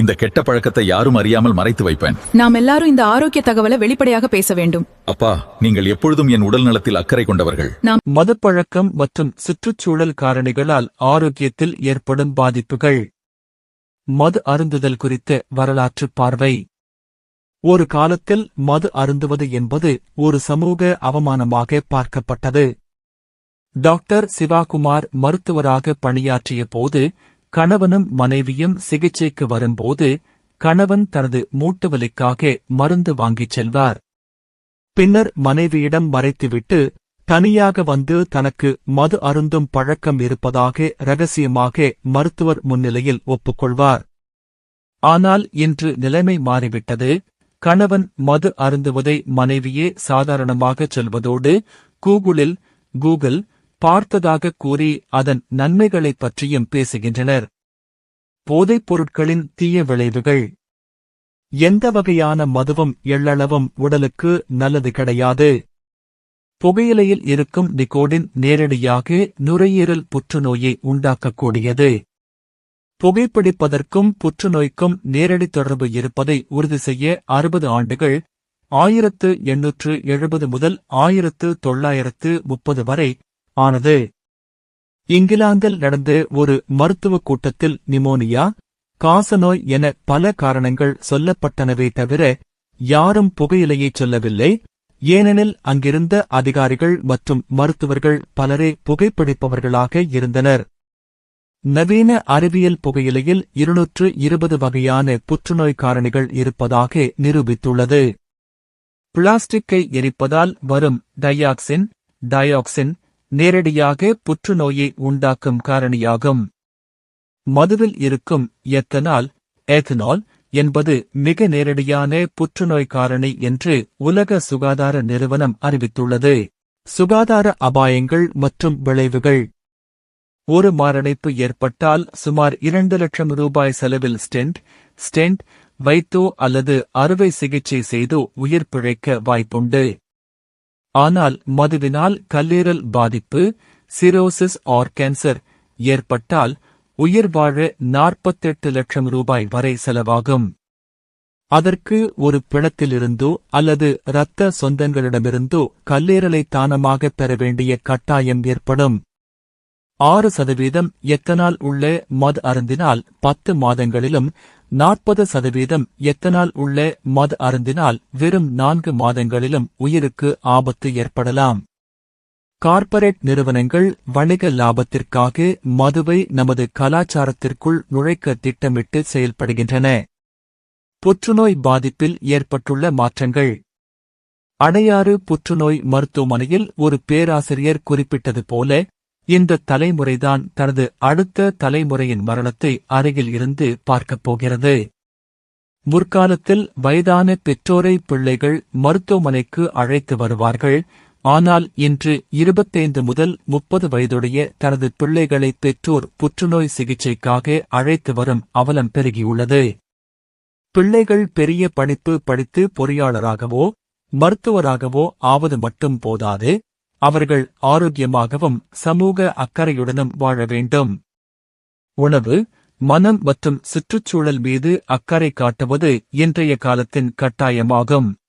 இந்த கெட்ட பழக்கத்தை யாரும் அறியாமல் மறைத்து வைப்பேன். நாம் எல்லாரும் இந்த ஆரோக்கிய தகவலை வெளிப்படையாக பேச வேண்டும். அப்பா, நீங்கள் எப்பொழுதும் என் உடல் நலத்தில் அக்கறை கொண்டவர்கள். மதுப்பழக்கம் மற்றும் சுற்றுச்சூழல் காரணிகளால் ஆரோக்கியத்தில் ஏற்படும் பாதிப்புகள். மது அருந்துதல் குறித்த வரலாற்று பார்வை. ஒரு காலத்தில் மது அருந்துவது என்பது ஒரு சமூக அவமானமாக பார்க்கப்பட்டது. டாக்டர் சிவாகுமார் மருத்துவராக பணியாற்றிய போது கணவனும் மனைவியும் சிகிச்சைக்கு வரும்போது கணவன் தனது மூட்டுவலிக்காக மருந்து வாங்கிச் செல்வார். பின்னர் மனைவியிடம் மறைத்துவிட்டு தனியாக வந்து தனக்கு மது அருந்தும் பழக்கம் இருப்பதாக இரகசியமாக மருத்துவர் முன்னிலையில் ஒப்புக்கொள்வார். ஆனால் இன்று நிலைமை மாறிவிட்டது. கணவன் மது அருந்துவதை மனைவியே சாதாரணமாகச் சொல்வதோடு கூகுள் பார்த்ததாக கூறி அதன் நன்மைகளைப் பற்றியும் பேசுகின்றனர். போதைப் பொருட்களின் தீய விளைவுகள். எந்த வகையான மதுவும் எள்ளளவும் உடலுக்கு நல்லது கிடையாது. புகையிலையில் இருக்கும் நிக்கோடின் நேரடியாக நுரையீரல் புற்றுநோயை உண்டாக்கக்கூடியது. புகைப்பிடிப்பதற்கும் புற்றுநோய்க்கும் நேரடி தொடர்பு இருப்பதை உறுதி செய்ய 60 ஆண்டுகள் 1870 முதல் 1930 வரை ஆனது. இங்கிலாந்தில் நடந்த ஒரு மருத்துவக் கூட்டத்தில் நிமோனியா, காசநோய் என பல காரணங்கள் சொல்லப்பட்டனவே தவிர யாரும் புகையிலையைச் சொல்லவில்லை. ஏனெனில் அங்கிருந்த அதிகாரிகள் மற்றும் மருத்துவர்கள் பலரே புகைப்பிடிப்பவர்களாக இருந்தனர். நவீன அறிவியல் புகையிலையில் 220 வகையான புற்றுநோய் காரணிகள் இருப்பதாக நிரூபித்துள்ளது. பிளாஸ்டிக்கை எரிப்பதால் வரும் டயாக்சின் நேரடியாக புற்றுநோயை உண்டாக்கும் காரணியாகும். மதுவில் இருக்கும் எத்தனால் என்பது மிக நேரடியான புற்றுநோய் காரணி என்று உலக சுகாதார நிறுவனம் அறிவித்துள்ளது. சுகாதார அபாயங்கள் மற்றும் விளைவுகள். ஒரு மாரடைப்பு ஏற்பட்டால் சுமார் 2 லட்சம் ரூபாய் செலவில் ஸ்டென்ட் வைத்தோ அல்லது அறுவை சிகிச்சை செய்தோ உயிர் பிழைக்க வாய்ப்புண்டு. ஆனால் மதுவினால் கல்லீரல் பாதிப்பு, சிரோசிஸ் ஆர் கேன்சர் ஏற்பட்டால் உயிர் வாழ 48 லட்சம் ரூபாய் வரை செலவாகும். அதற்கு ஒரு பிணத்திலிருந்தோ அல்லது இரத்த சொந்தங்களிடமிருந்தோ கல்லீரலை தானமாக பெற வேண்டிய கட்டாயம் ஏற்படும். 6% எத்தனால் உள்ள மது அருந்தினால் 10 மாதங்களிலும் 40% எத்தனால் உள்ள மது அருந்தினால் வெறும் 4 மாதங்களிலும் உயிருக்கு ஆபத்து ஏற்படலாம். கார்ப்பரேட் நிறுவனங்கள் வணிக லாபத்திற்காக மதுவை நமது கலாச்சாரத்திற்குள் நுழைக்க திட்டமிட்டு செயல்படுகின்றன. புற்றுநோய் பாதிப்பில் ஏற்பட்டுள்ள மாற்றங்கள். அடையாறு புற்றுநோய் மருத்துவமனையில் ஒரு பேராசிரியர் குறிப்பிட்டது போல இந்த தலைமுறைதான் தனது அடுத்த தலைமுறையின் மரணத்தை அருகில் இருந்து பார்க்கப் போகிறது. முற்காலத்தில் வயதான பெற்றோரை பிள்ளைகள் மருத்துவமனைக்கு அழைத்து வருவார்கள். ஆனால் இன்று 25 முதல் 30 வயதுடைய தனது பிள்ளைகளை பெற்றோர் புற்றுநோய் சிகிச்சைக்காக அழைத்து வரும் அவலம் பெருகியுள்ளது. பிள்ளைகள் பெரிய படிப்பு படித்து பொறியாளராகவோ மருத்துவராகவோ ஆவது மட்டும் போதாது, அவர்கள் ஆரோக்கியமாகவும் சமூக அக்கறையுடனும் வாழ வேண்டும். உணவு, மனம் மற்றும் சுற்றுச்சூழல் மீது அக்கறை காட்டுவது இன்றைய காலத்தின் கட்டாயமாகும்.